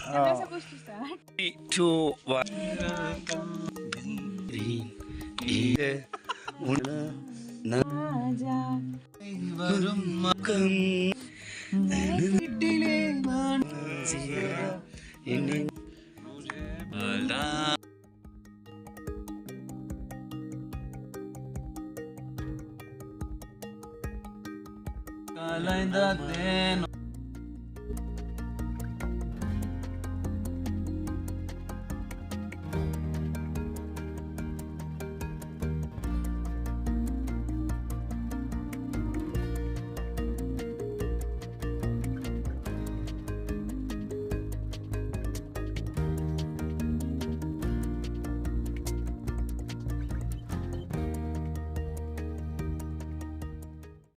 Am I supposed to start? 3, 2, 1. Raja. Kalenda